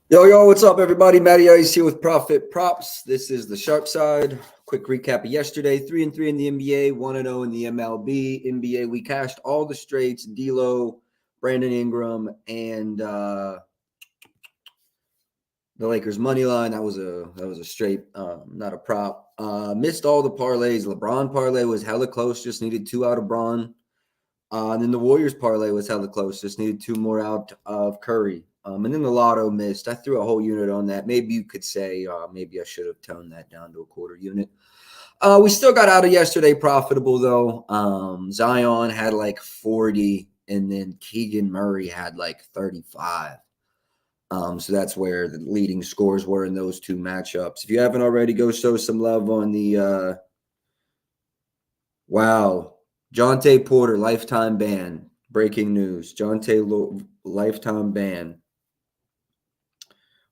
Yo, what's up, everybody? Matty Ice here with Profit Props. This is the sharp side. Quick recap of yesterday: 3-3 in the NBA, 1-0 in the MLB. NBA, we cashed all the straights: D'Lo, Brandon Ingram, and the Lakers money line. That was a straight, not a prop. Missed all the parlays. LeBron parlay was hella close. Just needed two out of Braun. And then the Warriors parlay was hella close. Just needed two more out of Curry. And then the lotto missed. I threw a whole unit on that. Maybe you could say maybe I should have toned that down to a quarter unit. We still got out of yesterday profitable, though. Zion had like 40, and then Keegan Murray had like 35. So that's where the leading scores were in those two matchups. If you haven't already, go show some love on the wow. Jonte Porter, lifetime ban. Breaking news. Lifetime ban.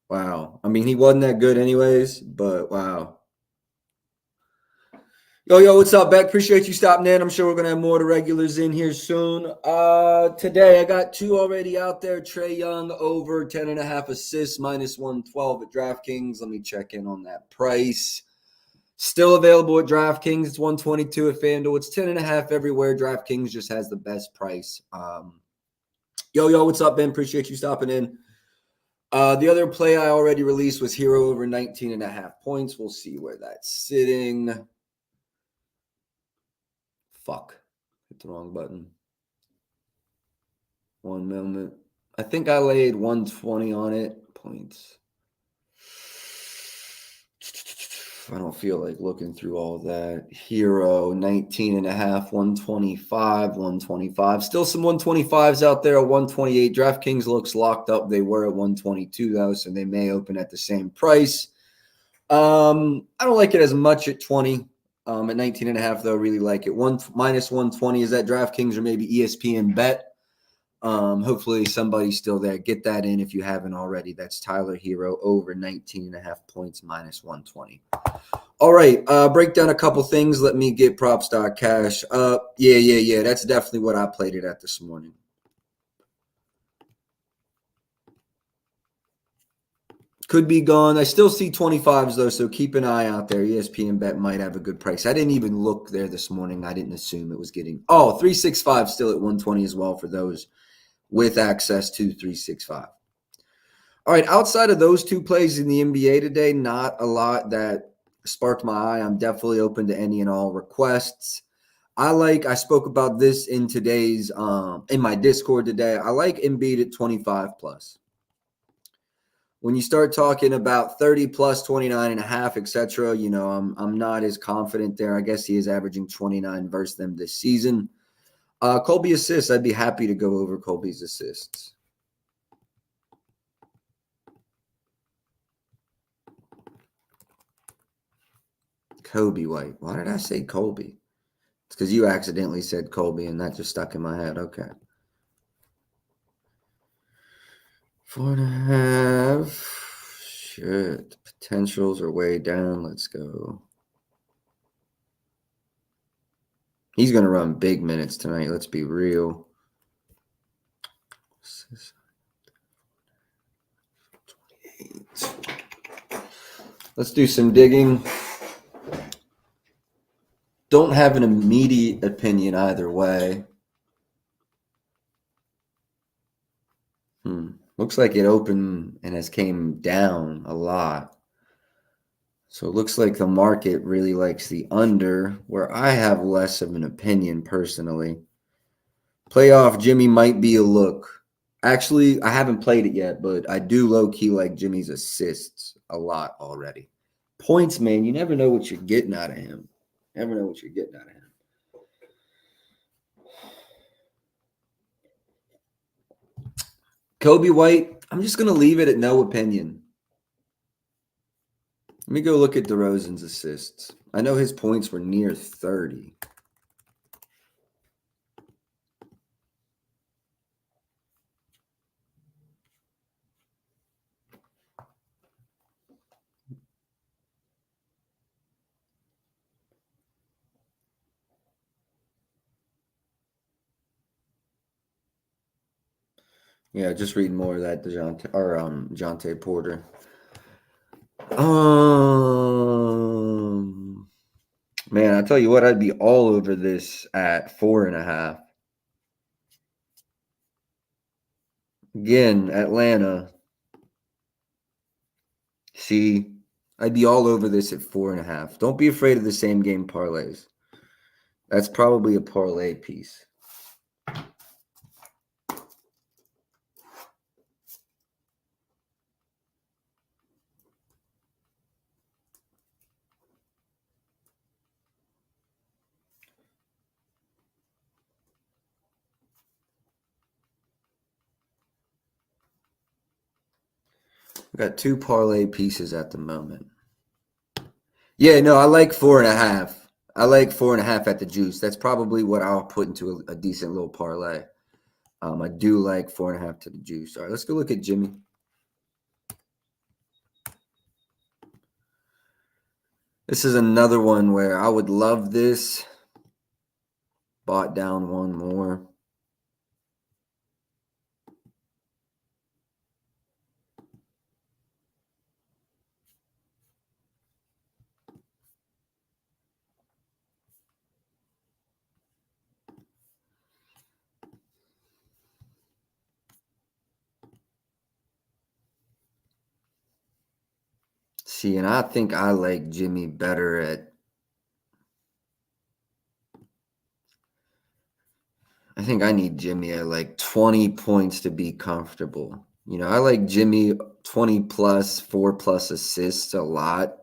Wow. I mean, he wasn't that good anyways, but wow. Yo, what's up, Beck? Appreciate you stopping in. I'm sure we're going to have more of the regulars in here soon. Today, I got two already out there. Trae Young over 10.5 assists, minus 112 at DraftKings. Let me check in on that price. Still available at DraftKings. It's 122 at FanDuel. It's 10.5 everywhere. DraftKings just has the best price. Yo, what's up, Ben? Appreciate you stopping in. The other play I already released was Hero over 19.5 points. We'll see where that's sitting. Fuck. Hit the wrong button. One moment. I think I laid 120 on it. Points. I don't feel like looking through all that. Hero 19.5, 125, 125. Still some 125s out there at 128. DraftKings looks locked up. They were at 122 though, so they may open at the same price. I don't like it as much at 20. At 19.5 though, really like it. Minus 120 is at DraftKings or maybe ESPN Bet. Hopefully somebody's still there. Get that in if you haven't already. That's Tyler Hero over 19.5 points, minus 120. All right, break down a couple things. Let me get props.cash up. Yeah. That's definitely what I played it at this morning. Could be gone. I still see 25s, though, so keep an eye out there. ESPN Bet might have a good price. I didn't even look there this morning. I didn't assume it was getting – 365 still at 120 as well for those with access to 365. All right, outside of those two plays in the NBA today, not a lot that sparked my eye. I'm definitely open to any and all requests. I spoke about this in today's in my Discord today. I like Embiid at 25 plus. When you start talking about 30 plus, 29.5, etc., I'm not as confident there. I guess he is averaging 29 versus them this season. Colby assists, I'd be happy to go over Colby's assists. Kobe White. Why did I say Colby? It's because you accidentally said Colby, and that just stuck in my head. Okay. 4.5. Shit. Potentials are way down. Let's go. He's going to run big minutes tonight. Let's be real. Let's do some digging. Don't have an immediate opinion either way. Looks like it opened and has came down a lot. So it looks like the market really likes the under, where I have less of an opinion personally. Playoff Jimmy might be a look. Actually, I haven't played it yet, but I do low-key like Jimmy's assists a lot already. Points, man, you never know what you're getting out of him. Never know what you're getting out of him. Kobe White, I'm just going to leave it at no opinion. Let me go look at DeRozan's assists. I know his points were near 30. Yeah, just reading more of that Jonte Porter. Man, I tell you what, I'd be all over this at 4.5. Again, Atlanta. See, I'd be all over this at 4.5. Don't be afraid of the same game parlays. That's probably a parlay piece. I got 2 parlay pieces at the moment. Yeah, no, I like 4.5. I like 4.5 at the juice. That's probably what I'll put into a decent little parlay. I do like 4.5 to the juice. All right, let's go look at Jimmy. This is another one where I would love this. Bought down one more. See, and I think I like Jimmy better at. I think I need Jimmy at like 20 points to be comfortable. You know, I like Jimmy 20 plus, 4 plus assists a lot.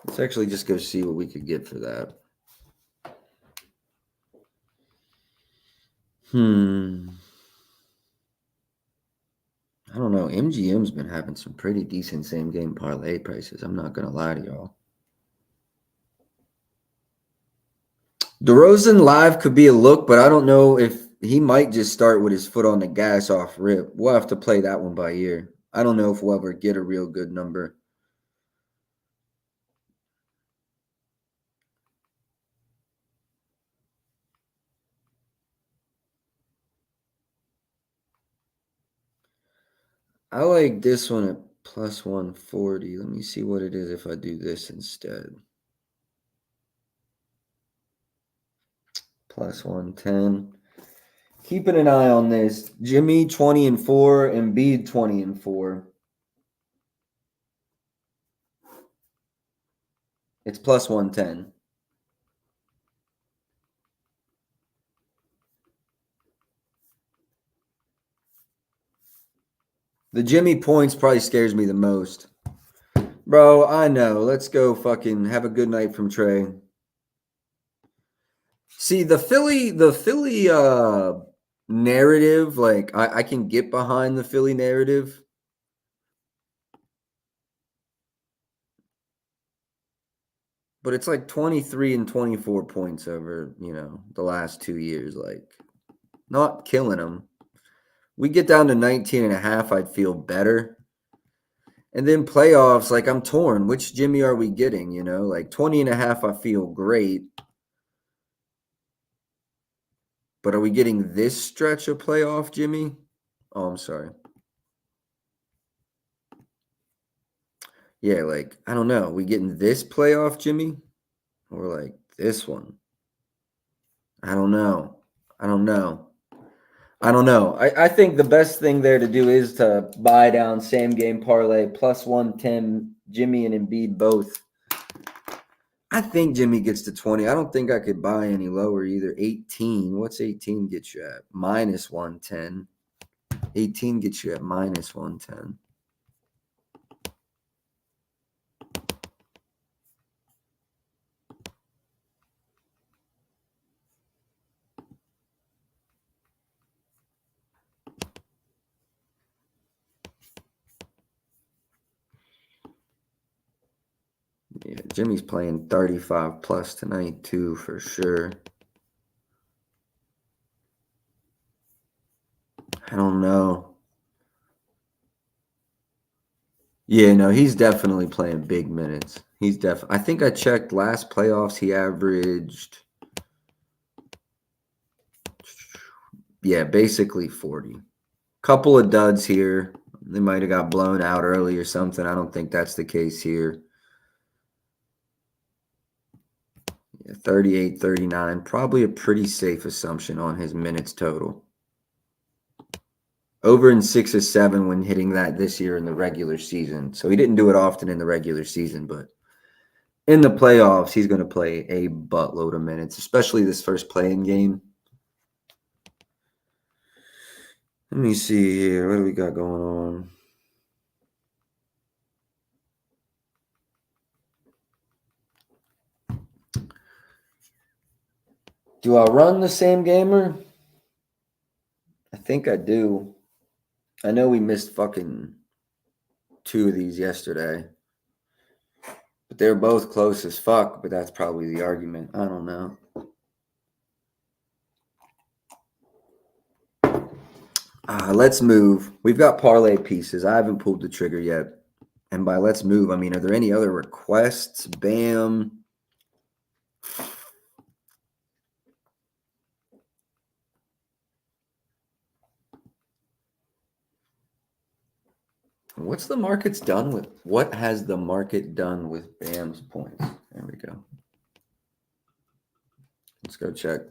Let's actually just go see what we could get for that. I don't know. MGM's been having some pretty decent same game parlay prices. I'm not going to lie to y'all. DeRozan live could be a look, but I don't know if he might just start with his foot on the gas off rip. We'll have to play that one by ear. I don't know if we'll ever get a real good number. I like this one at plus 140. Let me see what it is if I do this instead. Plus 110. Keeping an eye on this. Jimmy 20-4, Embiid 20-4. It's plus 110. The Jimmy points probably scares me the most. Bro, I know. Let's go fucking have a good night from Trey. See, the Philly narrative, like I can get behind the Philly narrative. But it's like 23 and 24 points over, the last 2 years. Like, not killing them. We get down to 19.5, I'd feel better. And then playoffs, like I'm torn. Which Jimmy are we getting? Like 20.5, I feel great. But are we getting this stretch of playoff, Jimmy? Oh, I'm sorry. Yeah, like, I don't know. We getting this playoff, Jimmy? Or like this one? I don't know. I think the best thing there to do is to buy down same game parlay plus 110, Jimmy and Embiid both. I think Jimmy gets to 20. I don't think I could buy any lower either. 18. What's 18 get you at? Minus 110. 18 gets you at minus 110. Yeah, Jimmy's playing 35 plus tonight too, for sure. I don't know. Yeah, no, he's definitely playing big minutes. I think I checked last playoffs, he averaged, yeah, basically 40. Couple of duds here. They might have got blown out early or something. I don't think that's the case here. Yeah, 38, 39. Probably a pretty safe assumption on his minutes total. Over in 6 or 7 when hitting that this year in the regular season. So he didn't do it often in the regular season, but in the playoffs, he's going to play a buttload of minutes, especially this first playing game. Let me see here. What do we got going on? Do I run the same gamer? I think I do. I know we missed fucking 2 of these yesterday. But they're both close as fuck, but that's probably the argument. I don't know. Let's move. We've got parlay pieces. I haven't pulled the trigger yet. And by let's move, I mean, are there any other requests? Bam. What has the market done with Bam's points? There we go. Let's go check.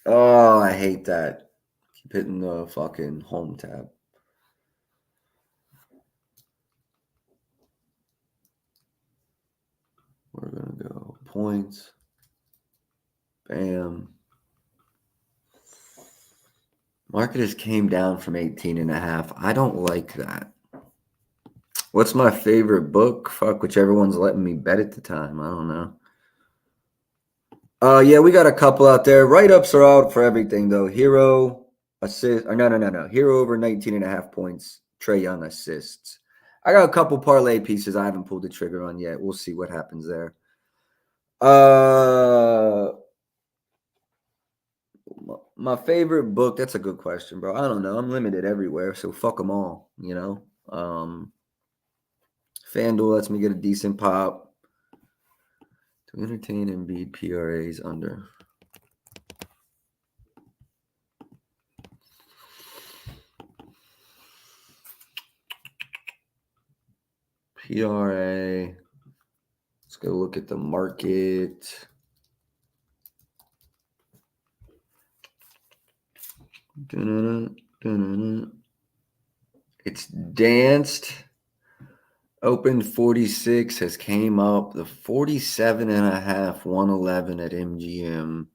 Oh, I hate that. Keep hitting the fucking home tab. We're going to go points. Bam. Market has came down from 18.5. I don't like that. What's my favorite book? Fuck, whichever one's letting me bet at the time. I don't know. Yeah, we got a couple out there. Write-ups are out for everything, though. Hero, assist. Or no. Hero over 19.5 points. Trae Young assists. I got a couple parlay pieces I haven't pulled the trigger on yet. We'll see what happens there. My favorite book, that's a good question, bro. I don't know. I'm limited everywhere, so fuck them all, you know? FanDuel lets me get a decent pop. To entertain Embiid PRAs under. PRA. Let's go look at the market. It's danced. Opened 46, has came up. The 47.5, 111 at MGM.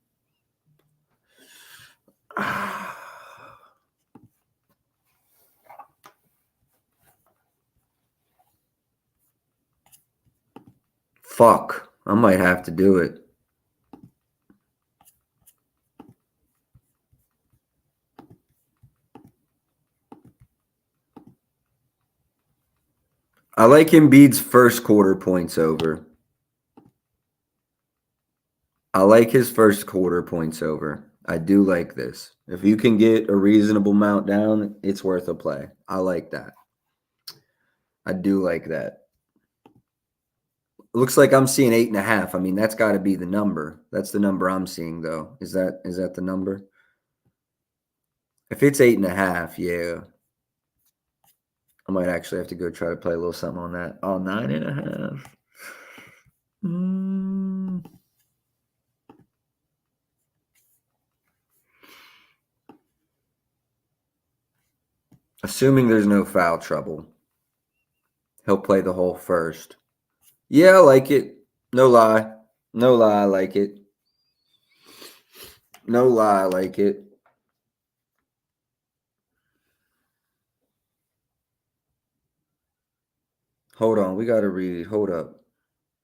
Fuck. I might have to do it. I like Embiid's first quarter points over. I like his first quarter points over. I do like this. If you can get a reasonable amount down, it's worth a play. I like that. I do like that. Looks like I'm seeing 8.5. I mean, that's got to be the number. That's the number I'm seeing, though. Is that the number? If it's 8.5, yeah. I might actually have to go try to play a little something on that. Oh, 9.5. Assuming there's no foul trouble, he'll play the whole first. Yeah, I like it. No lie. No lie, I like it. No lie, I like it. Hold on, we got to read. Hold up.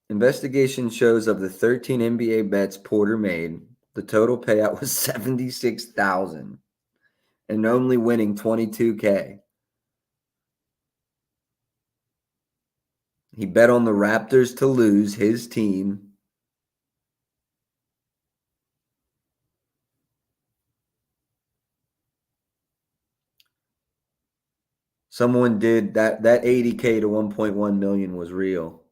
Investigation shows of the 13 NBA bets Porter made, the total payout was $76,000 and only winning $22K. He bet on the Raptors to lose his team. Someone did that. That 80K to 1.1 million was real.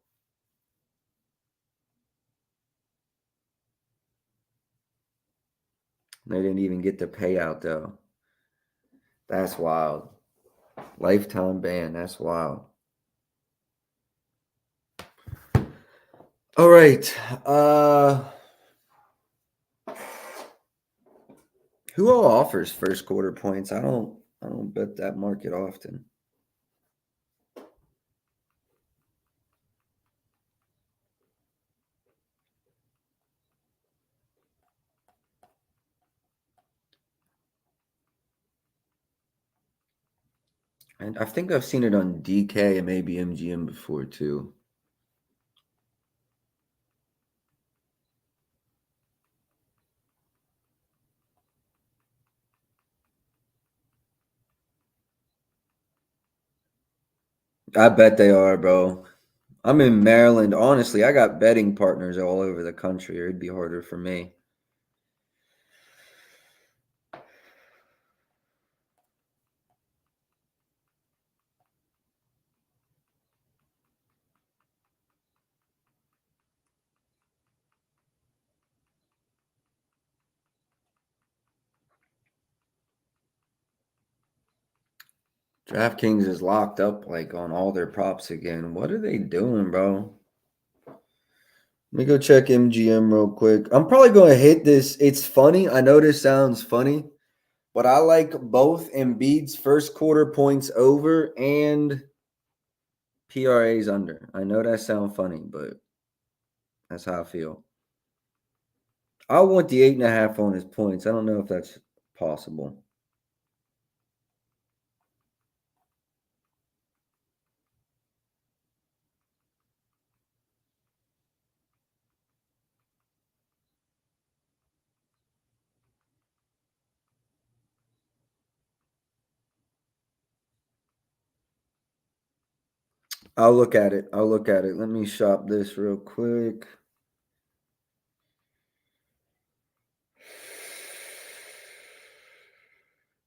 They didn't even get the payout though. That's wild. Lifetime ban. That's wild. All right. Who all offers first quarter points? I don't bet that market often. And I think I've seen it on DK and maybe MGM before too. I bet they are, bro. I'm in Maryland. Honestly, I got betting partners all over the country. It'd be harder for me. DraftKings is locked up like on all their props again. What are they doing, bro? Let me go check MGM real quick. I'm probably going to hit this. It's funny. I know this sounds funny, but I like both Embiid's first quarter points over and PRA's under. I know that sounds funny, but that's how I feel. I want the 8.5 on his points. I don't know if that's possible. I'll look at it. I'll look at it. Let me shop this real quick.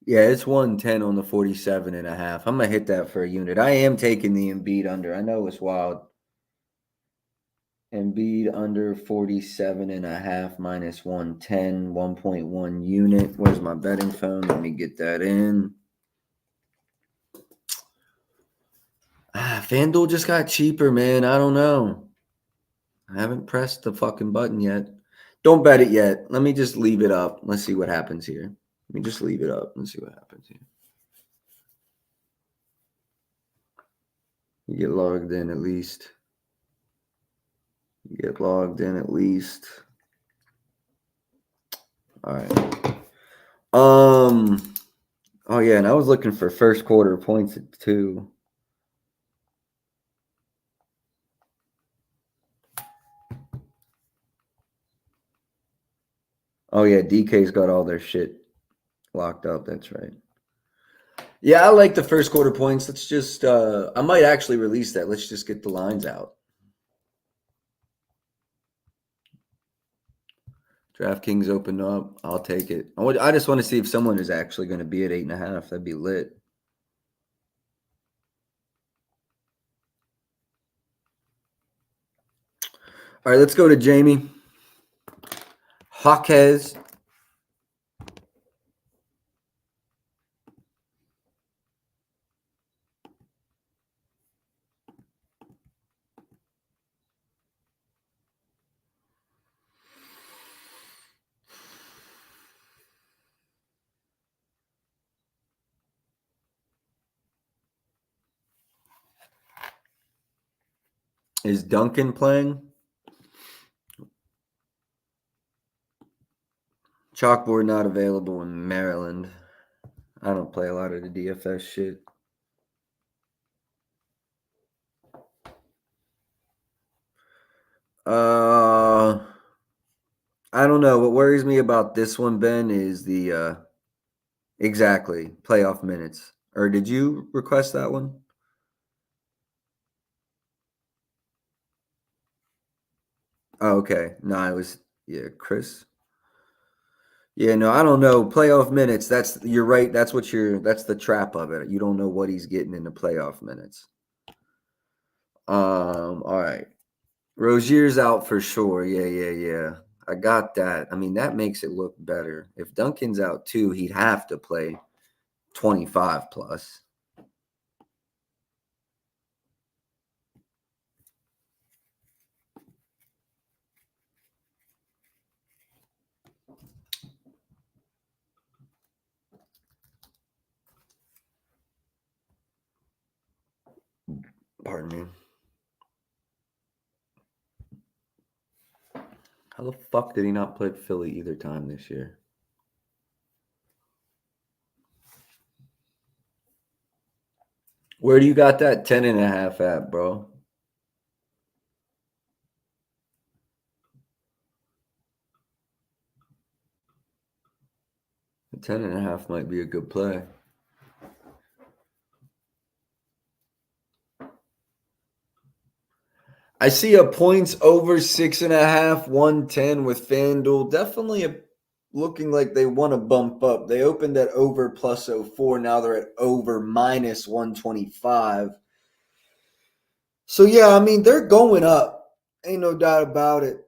Yeah, it's 110 on the 47.5. I'm gonna hit that for a unit. I am taking the Embiid under. I know it's wild. Embiid under 47.5 minus 110, 1.1 unit. Where's my betting phone? Let me get that in. FanDuel just got cheaper, man. I don't know. I haven't pressed the fucking button yet. Don't bet it yet. Let me just leave it up. Let's see what happens here. Let me just leave it up. Let's see what happens here. You get logged in at least. You get logged in at least. All right. Oh yeah, and I was looking for first quarter points too. Oh yeah, DK's got all their shit locked up. That's right. Yeah, I like the first quarter points. Let's just I might actually release that. Let's just get the lines out. DraftKings opened up. I'll take it. I just want to see if someone is actually going to be at 8.5. That'd be lit. All right, let's go to Jamie. Jaquez. Is Duncan playing? Chalkboard not available in Maryland. I don't play a lot of the DFS shit. I don't know. What worries me about this one, Ben, is the exactly playoff minutes. Or did you request that one? Oh, okay. No, it was Chris. Yeah, no, I don't know. Playoff minutes. You're right. That's the trap of it. You don't know what he's getting in the playoff minutes. All right. Rozier's out for sure. Yeah. I got that. I mean, that makes it look better. If Duncan's out too, he'd have to play 25 plus. Pardon me. How the fuck did he not play Philly either time this year? Where do you got that 10.5 at, bro? The 10.5 might be a good play. I see a points over 6.5, 110 with FanDuel. Definitely looking like they want to bump up. They opened at over plus 04. Now they're at over minus 125. So, yeah, I mean, they're going up. Ain't no doubt about it.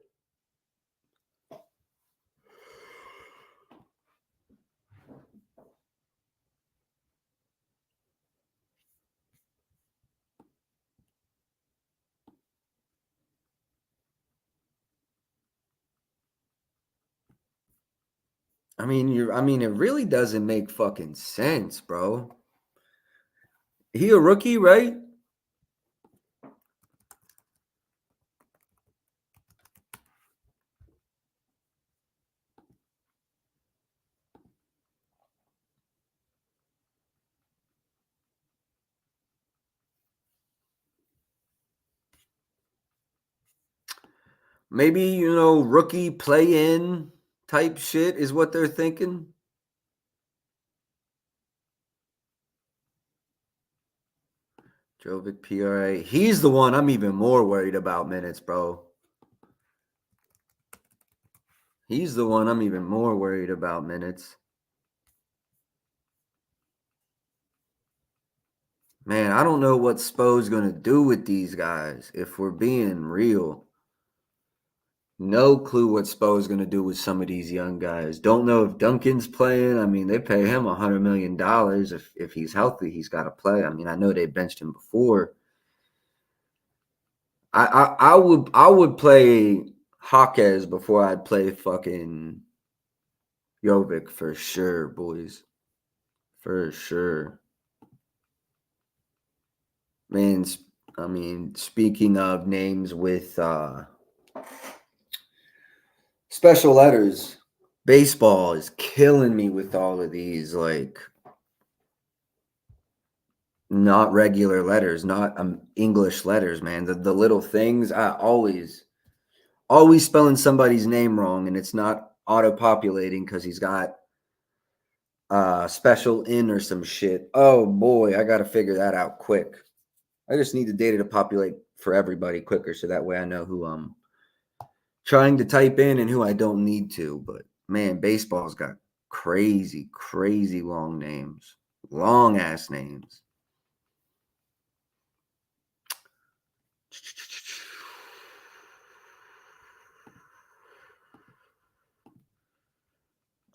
I mean, it really doesn't make fucking sense, bro. He a rookie, right? Maybe, rookie play in type shit is what they're thinking. Jovic PRA. He's the one I'm even more worried about minutes, bro. He's the one I'm even more worried about minutes. Man, I don't know what Spo's going to do with these guys, if we're being real. No clue what Spo's going to do with some of these young guys. Don't know if Duncan's playing. I mean, they pay him $100 million. If he's healthy, he's got to play. I mean, I know they benched him before. I would play Hawkes before I'd play fucking Jovic for sure, boys. For sure. Man, I mean, speaking of names with special letters, baseball is killing me with all of these, like, not regular letters, not English letters, man. The little things, I always spelling somebody's name wrong, and it's not auto-populating because he's got special in or some shit. Oh boy, I got to figure that out quick. I just need the data to populate for everybody quicker so that way I know who I'm trying to type in and who I don't need to. But man, baseball's got crazy, crazy long names, long ass names.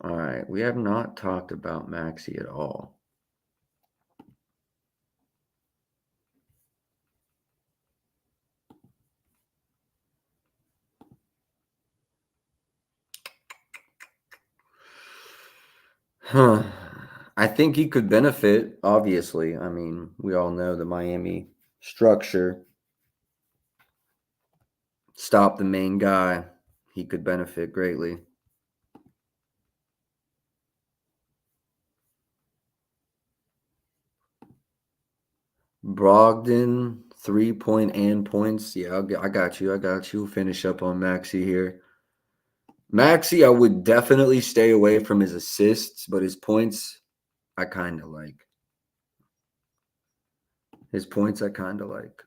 All right, we have not talked about Maxey at all. Huh. I think he could benefit, obviously. I mean, we all know the Miami structure. Stop the main guy. He could benefit greatly. Brogdon, 3-point and points. Yeah, I got you. Finish up on Maxey here. Maxey, I would definitely stay away from his assists, but his points, I kind of like. His points, I kind of like.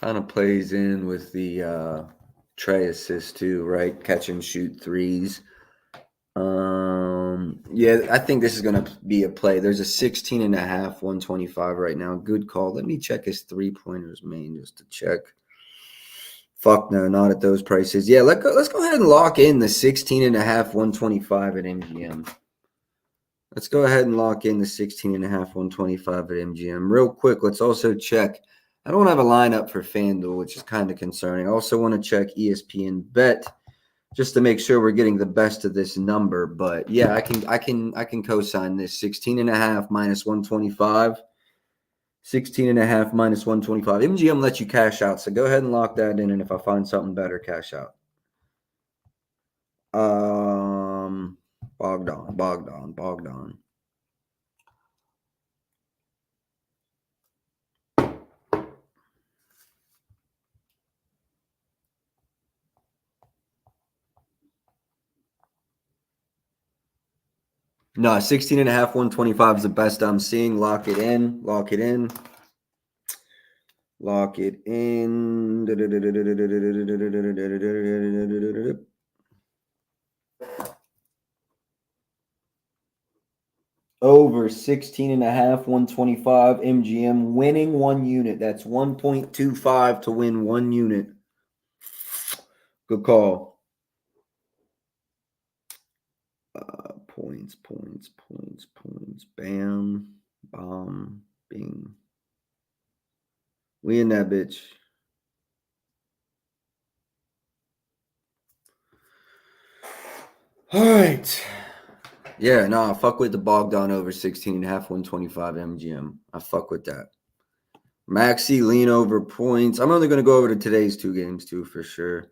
Kind of plays in with the Trey assist too, right? Catch and shoot threes. Yeah, I think this is going to be a play. There's a 16.5, 125 right now. Good call. Let me check his three-pointers main just to check. Fuck no, not at those prices. Yeah, let's go ahead and lock in the 16.5, 125 at MGM. Let's go ahead and lock in the 16.5, 125 at MGM. Real quick, let's also check. I don't have a lineup for FanDuel, which is kind of concerning. I also want to check ESPN Bet just to make sure we're getting the best of this number. But yeah, I can co-sign this 16.5 minus 125. 16.5 minus 125. MGM lets you cash out, so go ahead and lock that in. And if I find something better, cash out. Bogdan. No, 16.5, 125 is the best I'm seeing. Lock it in. Lock it in. Lock it in. Over 16.5, 125. MGM winning 1 unit. That's 1.25 to win 1 unit. Good call. Points. Bam. Bomb. Bing. We in that bitch. All right. Yeah, I fuck with the Bogdan over 16.5, 125 MGM. I fuck with that. Maxi lean over points. I'm only going to go over to today's 2 games too, for sure.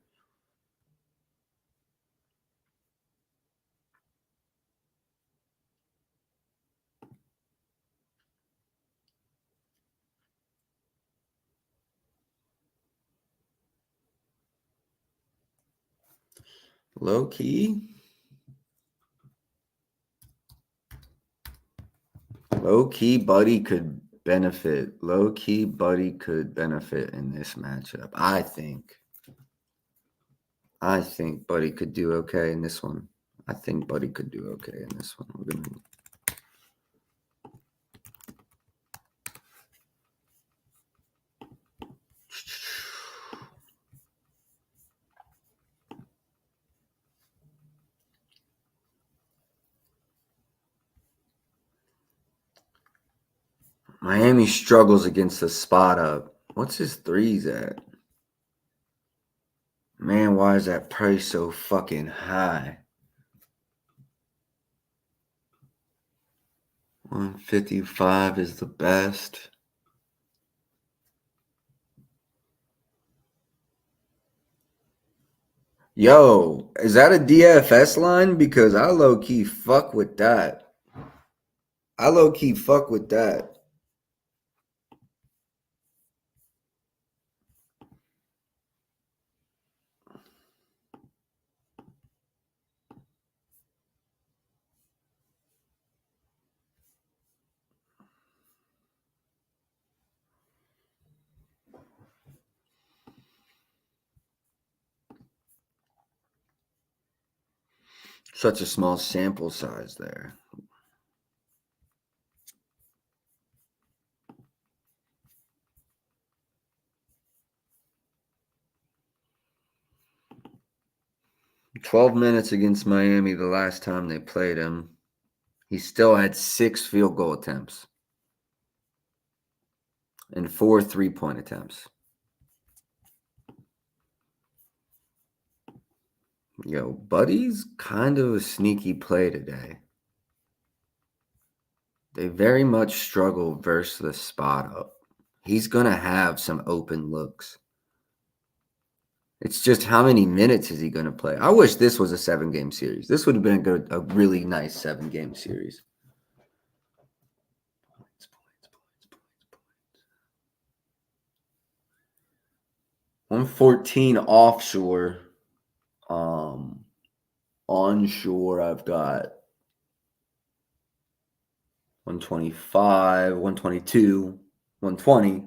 Low key, Buddy could benefit. Low key, Buddy could benefit in this matchup. I think Buddy could do okay in this one. We're gonna. Miami struggles against the spot up. What's his threes at? Man, why is that price so fucking high? 155 is the best. Yo, is that a DFS line? Because I low-key fuck with that. Such a small sample size there. "12 minutes against Miami the last time they played him. He still had 6 field goal attempts and 4 3-point attempts. Yo, Buddy's kind of a sneaky play today. They very much struggle versus the spot up. He's going to have some open looks. It's just how many minutes is he going to play? I wish this was a 7-game series. This would have been a really nice 7-game series. 114 offshore. Onshore, I've got 125, 122, 120.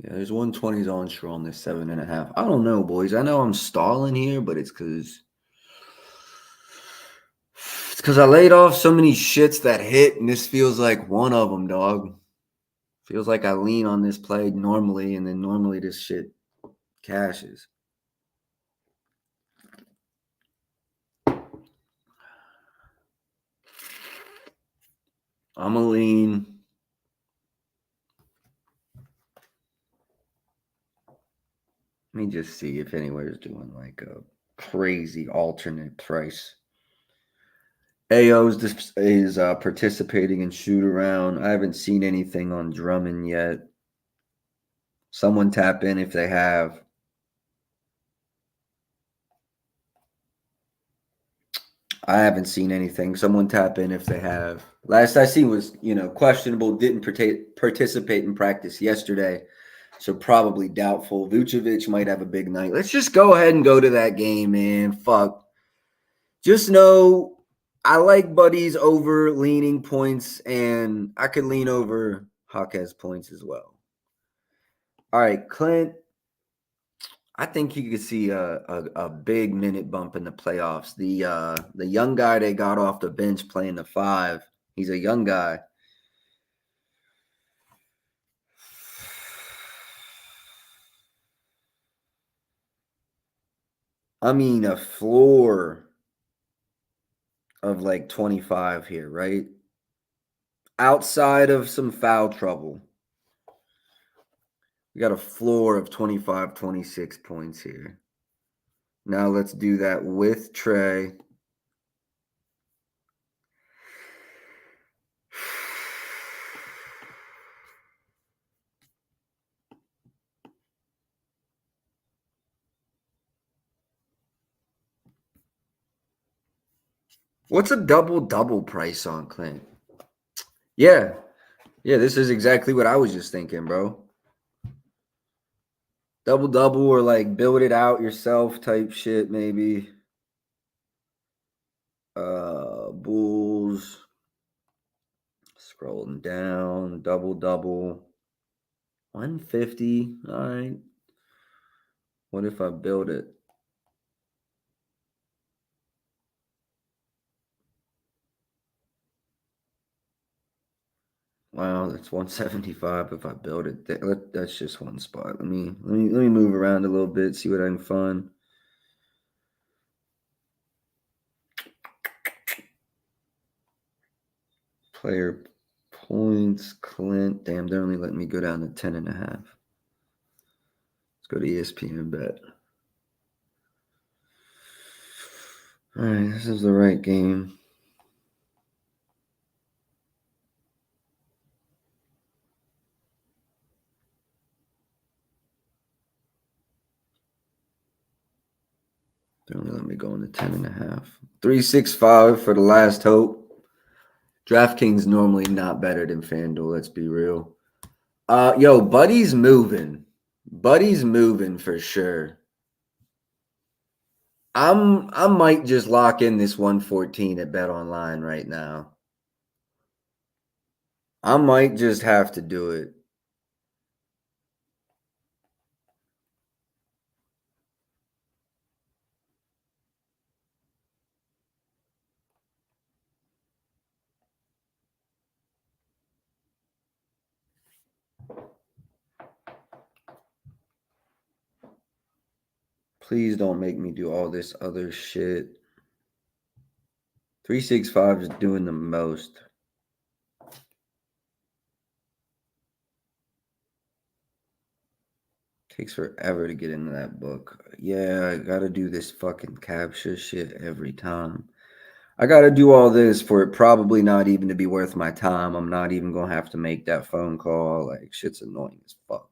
Yeah, there's 120s onshore on this 7.5. I don't know, boys. I know I'm stalling here, but it's because I laid off so many shits that hit, and this feels like one of them, dog. Feels like I lean on this play normally, and then normally this shit cashes. I'm a lean. Let me just see if anywhere's doing like a crazy alternate price. AO's participating in shoot around. I haven't seen anything on Drummond yet. Someone tap in if they have. I haven't seen anything. Someone tap in if they have. Last I seen was, questionable, didn't participate in practice yesterday. So probably doubtful. Vucevic might have a big night. Let's just go ahead and go to that game, man. Fuck. Just know I like Buddy's over leaning points, and I could lean over Hawkes points as well. All right, Clint. I think you could see a big minute bump in the playoffs. The young guy they got off the bench playing the 5. He's a young guy. I mean, a floor of like 25 here, right? Outside of some foul trouble. We got a floor of 25, 26 points here. Now let's do that with Trey. What's a double-double price on Clint? Yeah. Yeah, this is exactly what I was just thinking, bro. Double-double or like build it out yourself type shit, maybe. Bulls. Scrolling down. Double-double. 150. All right. What if I build it? Wow, that's 175 if I build it. That's just one spot. Let me move around a little bit, see what I can find. Player points, Clint. Damn, they're only letting me go down to 10.5. Let's go to ESPN bet. All right, this is the right game. They're only letting me go into 10.5. 365 for the last hope. DraftKings normally not better than FanDuel, let's be real. Yo, Buddy's moving. Buddy's moving for sure. I might just lock in this 114 at Bet Online right now. I might just have to do it. Please don't make me do all this other shit. 365 is doing the most. Takes forever to get into that book. Yeah, I gotta do this fucking capture shit every time. I gotta do all this for it probably not even to be worth my time. I'm not even gonna have to make that phone call. Like, shit's annoying as fuck.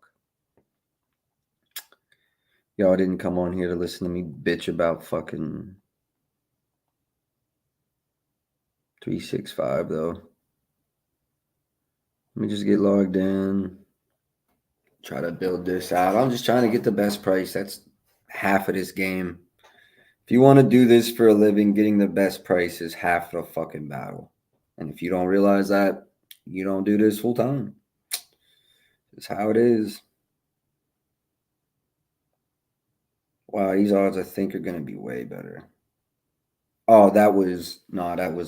Y'all didn't come on here to listen to me bitch about fucking 365 though. Let me just get logged in. Try to build this out. I'm just trying to get the best price. That's half of this game. If you want to do this for a living, getting the best price is half the fucking battle. And if you don't realize that, you don't do this full time. It's how it is. Wow, these odds I think are going to be way better. Oh, that was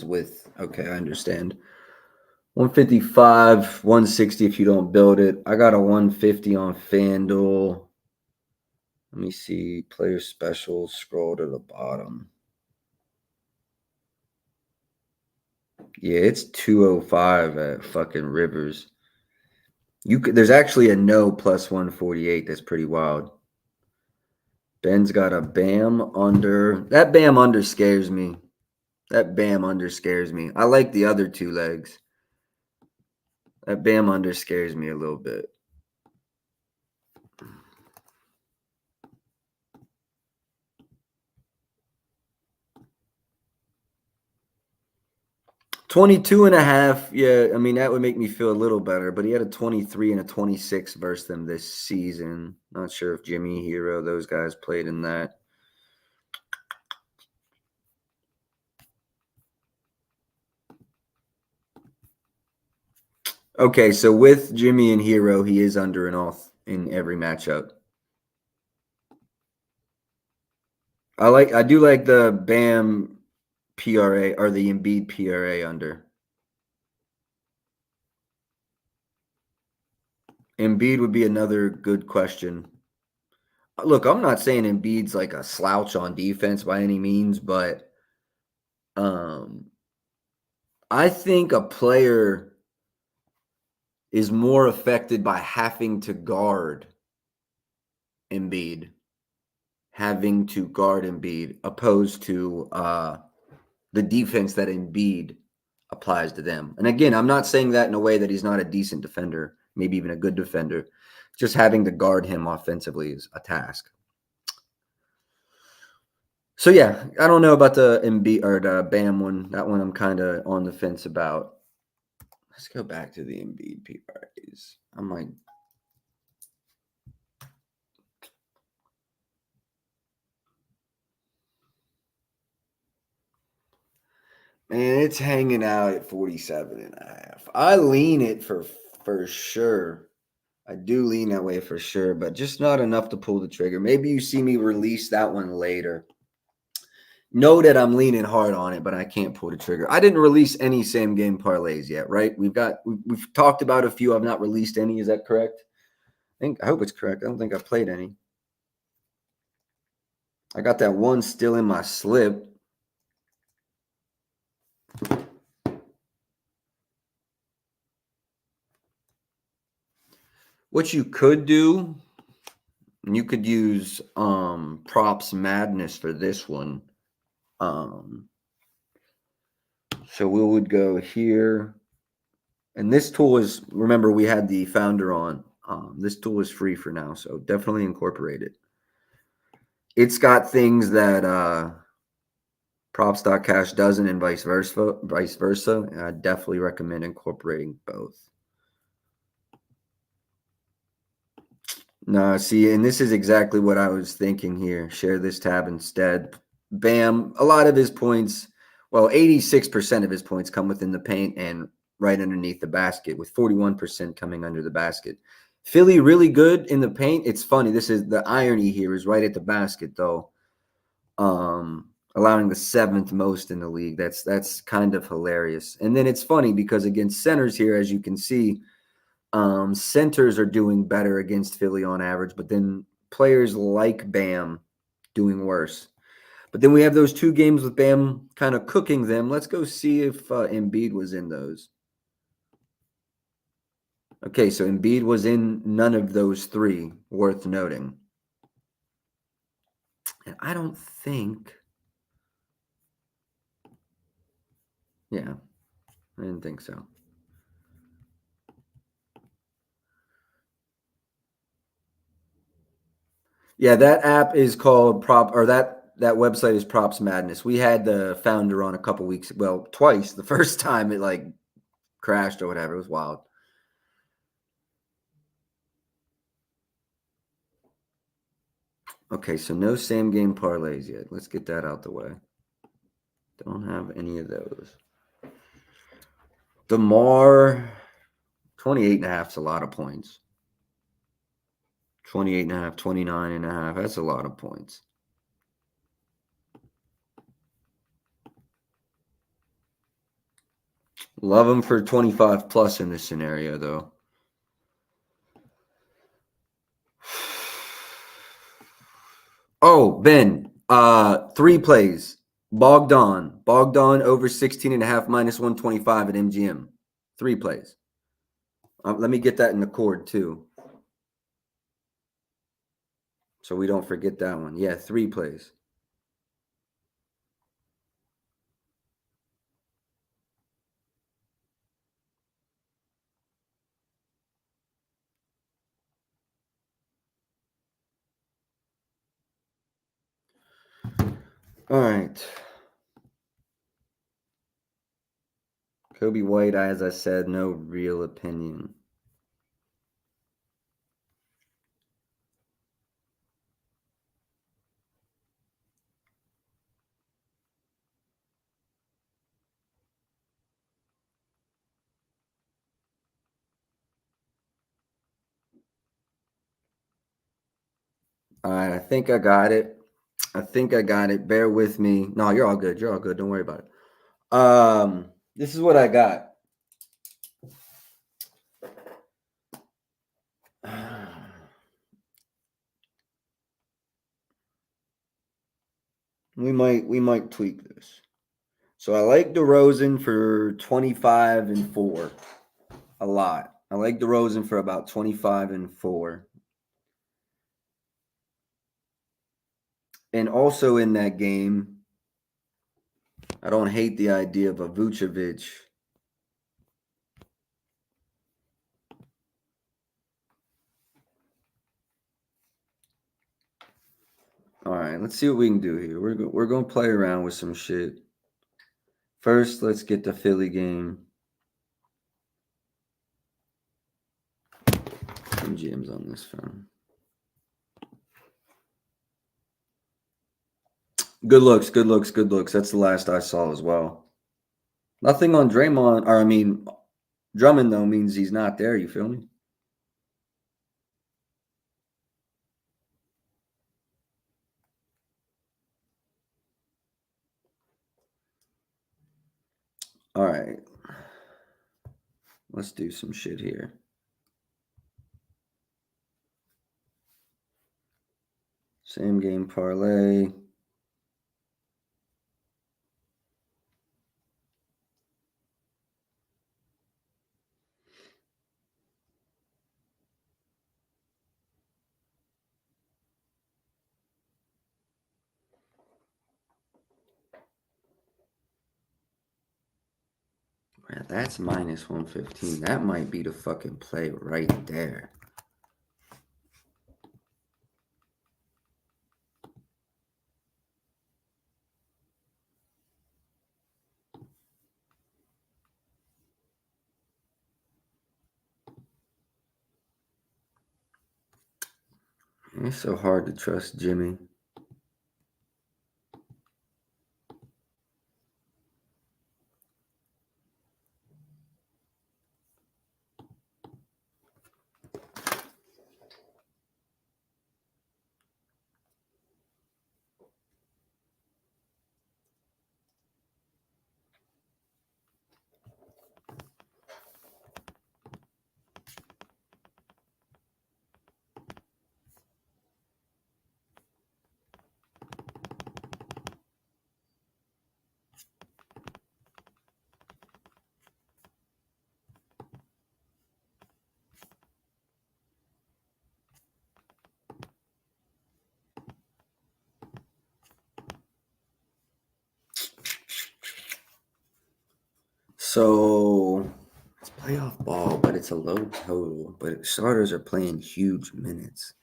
with. Okay, I understand. 155, 160 if you don't build it. I got a 150 on FanDuel. Let me see. Player specials. Scroll to the bottom. Yeah, it's 205 at fucking Rivers. There's actually a no plus 148. That's pretty wild. Ben's got a Bam under. That Bam under scares me. That Bam under scares me. I like the other two legs. That Bam under scares me a little bit. $22.5. Yeah, I mean, that would make me feel a little better, but he had a 23 and a 26 versus them this season. Not sure if Jimmy Hero, those guys played in that. Okay, so with Jimmy and Hero, he is under an off in every matchup. I do like the Bam PRA or the Embiid PRA under. Embiid would be another good question. Look, I'm not saying Embiid's like a slouch on defense by any means, but I think a player is more affected by having to guard Embiid, opposed to the defense that Embiid applies to them. And again, I'm not saying that in a way that he's not a decent defender, maybe even a good defender. Just having to guard him offensively is a task. So yeah, I don't know about the Embiid or the Bam one. That one I'm kind of on the fence about. Let's go back to the Embiid PRAs. I'm like, man, it's hanging out at 47.5. I lean it for sure. I do lean that way for sure, but just not enough to pull the trigger. Maybe you see me release that one later. Know that I'm leaning hard on it, but I can't pull the trigger. I didn't release any same game parlays yet, right? We've talked about a few. I've not released any. Is that correct? I hope it's correct. I don't think I've played any. I got that one still in my slip. What you could do, you could use Props Madness for this one. So we would go here. And this tool is, remember, we had the founder on. This tool is free for now, so definitely incorporate it. It's got things that props.cash doesn't and vice versa. And I definitely recommend incorporating both. No, see, and this is exactly what I was thinking here. Share this tab instead. Bam, a lot of his points, well, 86% of his points come within the paint and right underneath the basket, with 41% coming under the basket. Philly really good in the paint. It's funny. This is the irony here is right at the basket, though. Allowing the 7th most in the league. That's kind of hilarious. And then it's funny because against centers here, as you can see, centers are doing better against Philly on average, but then players like Bam doing worse. But then we have those 2 games with Bam kind of cooking them. Let's go see if Embiid was in those. Okay, so Embiid was in none of those 3, worth noting. And I don't think, yeah, I didn't think so. Yeah, that app is called that website is Props Madness. We had the founder on a couple weeks, well, twice. The first time it like crashed or whatever. It was wild. Okay, so no same game parlays yet. Let's get that out the way. Don't have any of those. DeMar, 28.5 is a lot of points. 28.5, 29.5. That's a lot of points. Love him for 25 plus in this scenario, though. Oh, Ben, 3 plays. Bogdan over 16.5 minus 125 at MGM. 3 plays. Let me get that in the cord too, so we don't forget that one. Yeah, 3 plays. All right. Kobe White, as I said, no real opinion. All right, I think I got it. Bear with me. No, you're all good. You're all good. Don't worry about it. This is what I got. We might tweak this. So I like DeRozan for 25 and 4 a lot. I like DeRozan for about 25 and 4. And also in that game, I don't hate the idea of a Vucevic. All right, let's see what we can do here. We're going to play around with some shit. First, let's get the Philly game. Some GMs on this phone. Good looks. That's the last I saw as well. Nothing on Draymond, or I mean, Drummond, though, means he's not there. You feel me? All right. Let's do some shit here. Same game parlay. Man, that's minus 115. That might be the fucking play right there. It's so hard to trust Jimmy. So it's playoff ball, but it's a low total. But starters are playing huge minutes.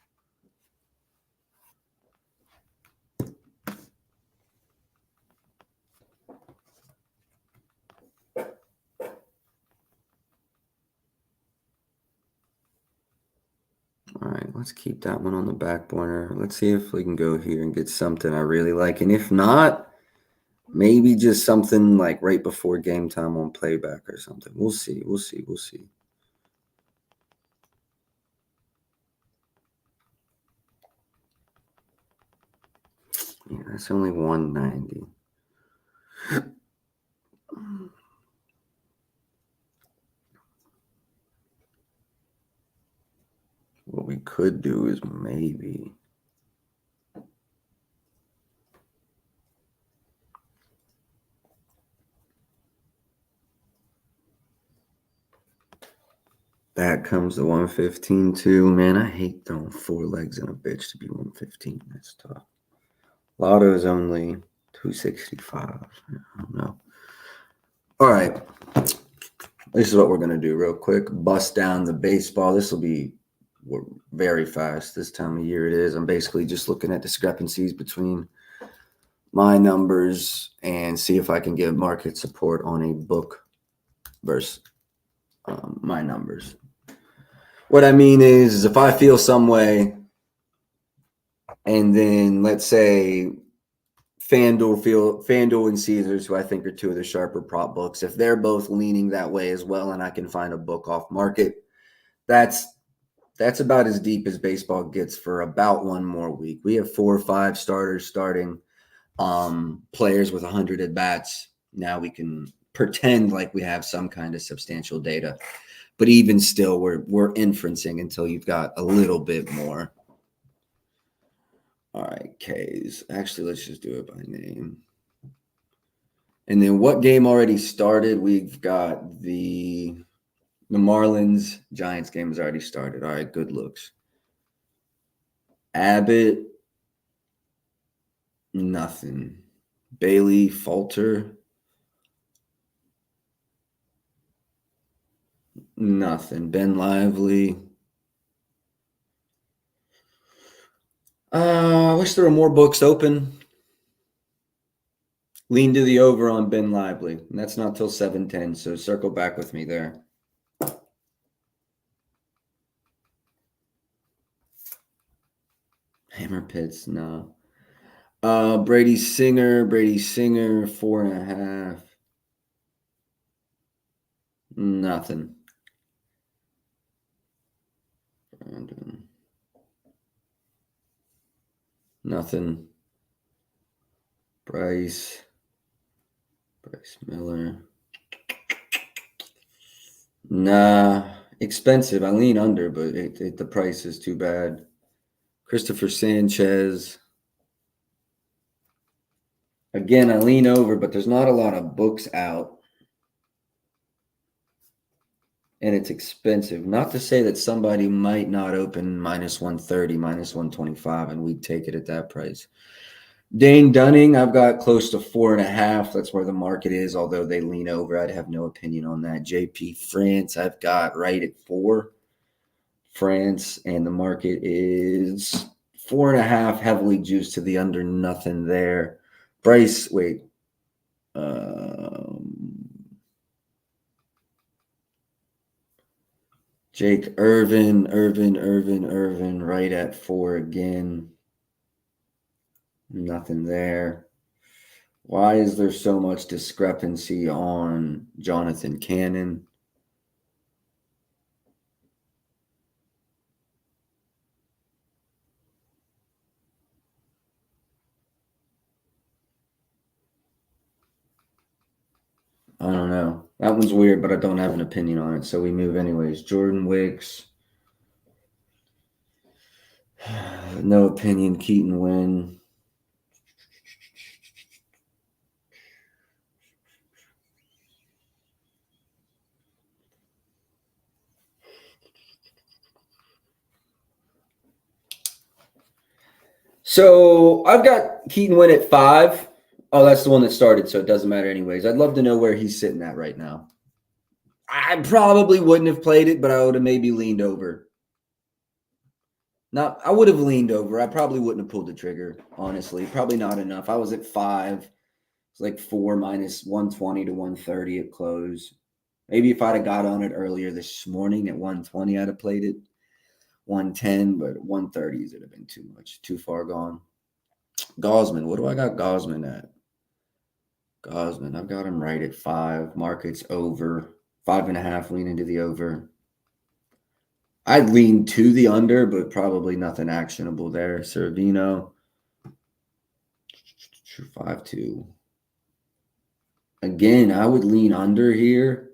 All right, let's keep that one on the back burner. Let's see if we can go here and get something I really like. And if not, maybe just something like right before game time on playback or something. We'll see. Yeah, that's only 190. What we could do is maybe back comes the 115 too. Man, I hate throwing 4 legs in a bitch to be 115. That's tough. Lotto's only 265. I don't know. All right. This is what we're going to do real quick. Bust down the baseball. This will be very fast this time of year it is. I'm basically just looking at discrepancies between my numbers and see if I can get market support on a book versus my numbers. What I mean is if I feel some way and then let's say FanDuel and Caesars, who I think are two of the sharper prop books, if they're both leaning that way as well and I can find a book off market, that's about as deep as baseball gets for about one more week. We have 4 or 5 starters starting, players with 100 at bats. Now we can pretend like we have some kind of substantial data, but even still, we're inferencing until you've got a little bit more. All right, K's. Actually, let's just do it by name. And then what game already started? We've got the Marlins Giants game has already started. All right, good looks. Abbott, nothing. Bailey, Falter, nothing. Ben Lively. I wish there were more books open. Lean to the over on Ben Lively. And that's not till 7:10, so circle back with me there. Hammer Pits, no. Brady Singer, 4.5. Nothing. Brandon. Nothing. Bryce Miller. Nah, expensive. I lean under, but the price is too bad. Christopher Sanchez. Again, I lean over, but there's not a lot of books out. And it's expensive. Not to say that somebody might not open minus 130, minus 125, and we'd take it at that price. Dane Dunning, I've got close to 4.5. That's where the market is, although they lean over. I'd have no opinion on that. JP France, I've got right at 4. France, and the market is 4.5, heavily juiced to the under, nothing there. Bryce, wait. Jake Irvin, right at 4 again. Nothing there. Why is there so much discrepancy on Jonathan Cannon? I don't know. That one's weird, but I don't have an opinion on it, so we move anyways. Jordan Wicks. No opinion. Keaton Wynn. So I've got Keaton Wynn at 5. Oh, that's the one that started, so it doesn't matter anyways. I'd love to know where he's sitting at right now. I probably wouldn't have played it, but I would have maybe leaned over. I would have leaned over. I probably wouldn't have pulled the trigger, honestly. Probably not enough. I was at 5. It's like 4 minus 120 to 130 at close. Maybe if I'd have got on it earlier this morning at 120, I'd have played it. 110, but 130s would have been too much, too far gone. Gosman, what do I got Gosman at? Gosman, I've got him right at 5. Market's over. 5.5, lean into the over. I'd lean to the under, but probably nothing actionable there. Servino, 5-2. Again, I would lean under here.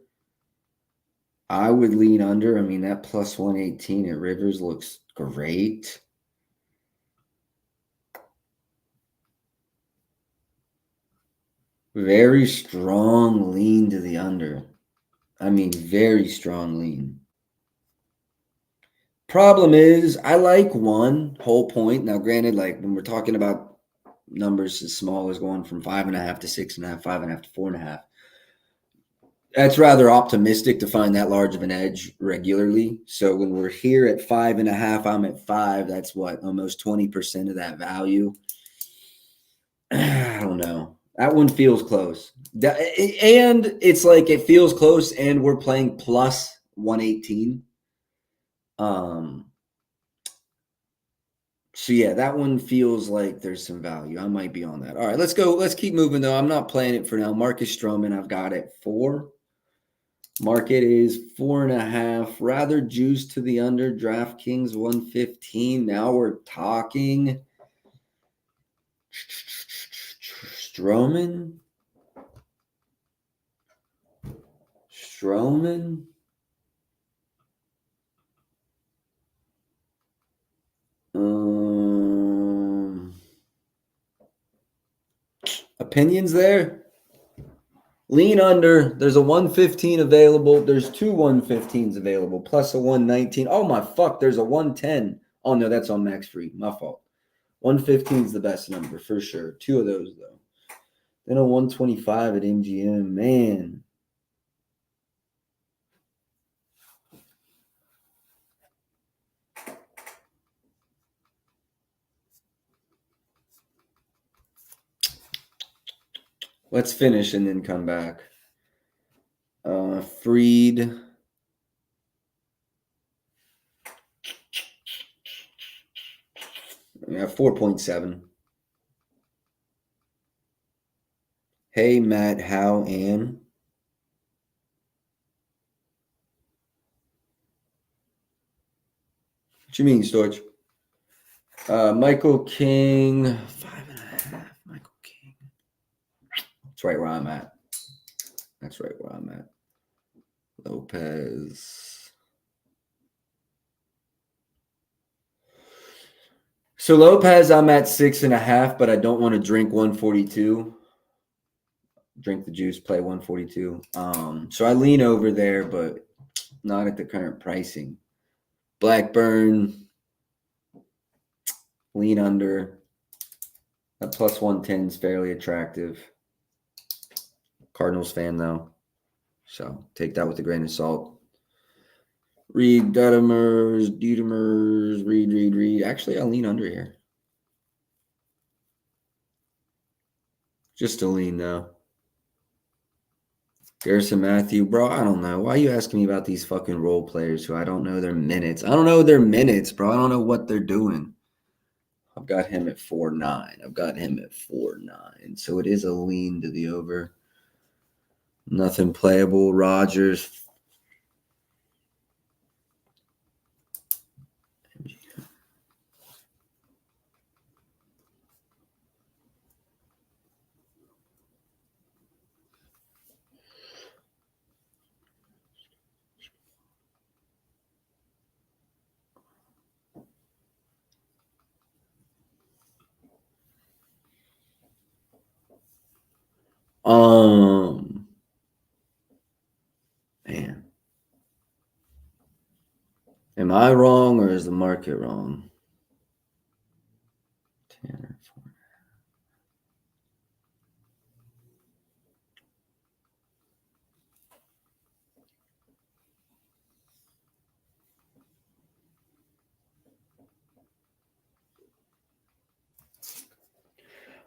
I would lean under. I mean, that plus 118 at Rivers looks Great. Very strong lean to the under. I mean, very strong lean. Problem is, I like one whole point. Now, granted, like when we're talking about numbers as small as going from 5.5 to 6.5, 5.5 to 4.5, that's rather optimistic to find that large of an edge regularly. So when we're here at 5.5, I'm at 5. That's what, almost 20% of that value. I don't know. That one feels close. And it's like it feels close, and we're playing plus 118. So yeah, that one feels like there's some value. I might be on that. All right, let's go. Let's keep moving though. I'm not playing it for now. Marcus Stroman, I've got it 4. Market is 4.5. Rather juice to the under. DraftKings 115. Now we're talking. Stroman. Opinions there? Lean under. There's a 115 available. There's 2 115s available, plus a 119. Oh my fuck, there's a 110. Oh no, that's on Max Free. My fault. 115 is the best number for sure. 2 of those though. Then a 125 at MGM. Man. Let's finish and then come back. Freed. Yeah, 4.7. Hey, Matt, how, and? What you mean, Storch? Michael King, 5.5. Michael King. That's right where I'm at. Lopez. So Lopez, I'm at 6.5, but I don't want to drink 142. Drink the juice, play 142. So I lean over there, but not at the current pricing. Blackburn, lean under. A plus 110 is fairly attractive. Cardinals fan, though. So take that with a grain of salt. Reed, Dietmers, Reed. Actually, I'll lean under here. Just a lean, though. Garrison Matthew, bro, I don't know. Why are you asking me about these fucking role players who I don't know their minutes? I don't know their minutes, bro. I don't know what they're doing. I've got him at 4.9. So it is a lean to the over. Nothing playable. Rodgers. Man. Am I wrong or is the market wrong? Tanner, 4.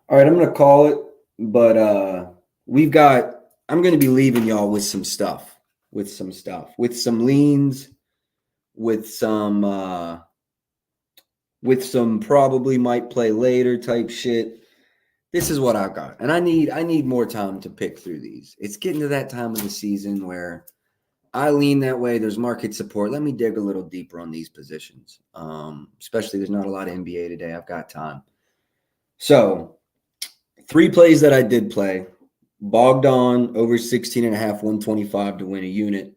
All right, I'm going to call it, but I'm going to be leaving y'all with some stuff, with some leans, with some probably might play later type shit. This is what I've got. And I need more time to pick through these. It's getting to that time of the season where I lean that way. There's market support. Let me dig a little deeper on these positions. Especially there's not a lot of NBA today. I've got time. So 3 plays that I did play. Bogdan over 16.5, 125 to win a unit.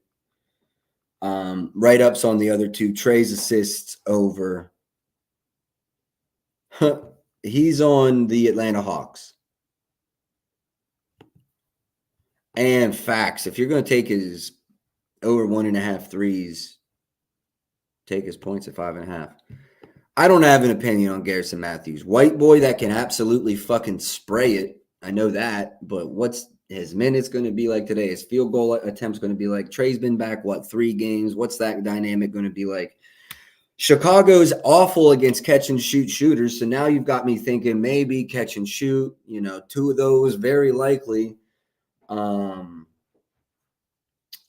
Write-ups on the other two. Trey's assists over. He's on the Atlanta Hawks. And facts. If you're going to take his over 1.5 threes, take his points at 5.5. I don't have an opinion on Garrison Matthews. White boy that can absolutely fucking spray it. I know that. But what's his minutes going to be like today? His field goal attempts going to be like? Trey's been back, 3 games? What's that dynamic going to be like? Chicago's awful against catch and shoot shooters. So now you've got me thinking maybe catch and shoot, 2 of those, very likely.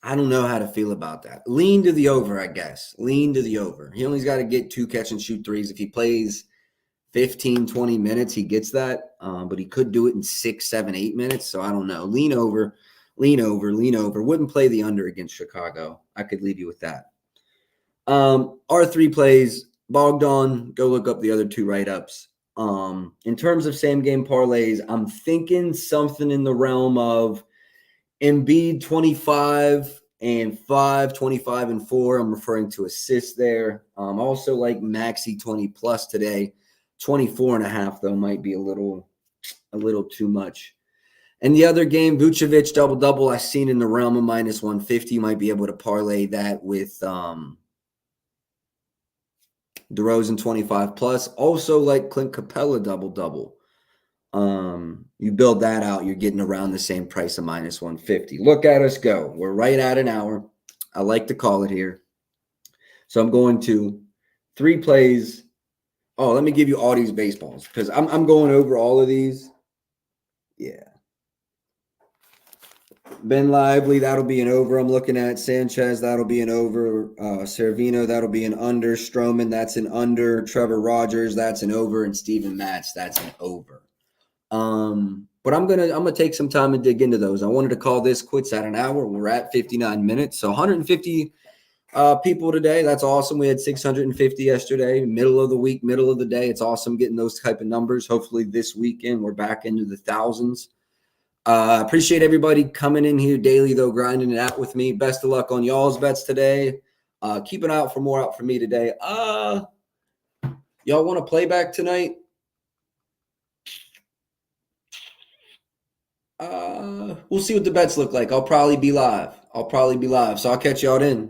I don't know how to feel about that. Lean to the over, I guess. Lean to the over. He only's got to get 2 catch and shoot threes. If he plays 15, 20 minutes, he gets that. But he could do it in 6, 7, 8 minutes. So I don't know. Lean over. Wouldn't play the under against Chicago. I could leave you with that. R3 plays Bogdan. Go look up the other 2 write-ups. In terms of same game parlays, I'm thinking something in the realm of Embiid 25 and 5, 25 and 4. I'm referring to assists there. Also like Maxey 20 plus today. 24.5 though might be a little too much. And the other game, Vucevic double-double, I've seen in the realm of minus 150. Might be able to parlay that with DeRozan 25 plus. Also like Clint Capella double-double. You build that out, you're getting around the same price of minus 150. Look at us go. We're right at an hour. I like to call it here. So I'm going to 3 plays. Oh, let me give you all these baseballs because I'm going over all of these. Yeah. Ben Lively, that'll be an over. I'm looking at Sanchez, that'll be an over. Servino, that'll be an under. Stroman, that's an under. Trevor Rogers, that's an over. And Steven Matz, that's an over. But I'm gonna take some time and dig into those. I wanted to call this quits at an hour. We're at 59 minutes, so 150 people today. That's awesome. We had 650 yesterday, middle of the week, middle of the day. It's awesome getting those type of numbers. Hopefully this weekend we're back into the thousands. Appreciate everybody coming in here daily though, grinding it out with me. Best of luck on y'all's bets today. Keep an eye out for more out for me today. Y'all want to play back tonight? We'll see what the bets look like. I'll probably be live. So I'll catch y'all then.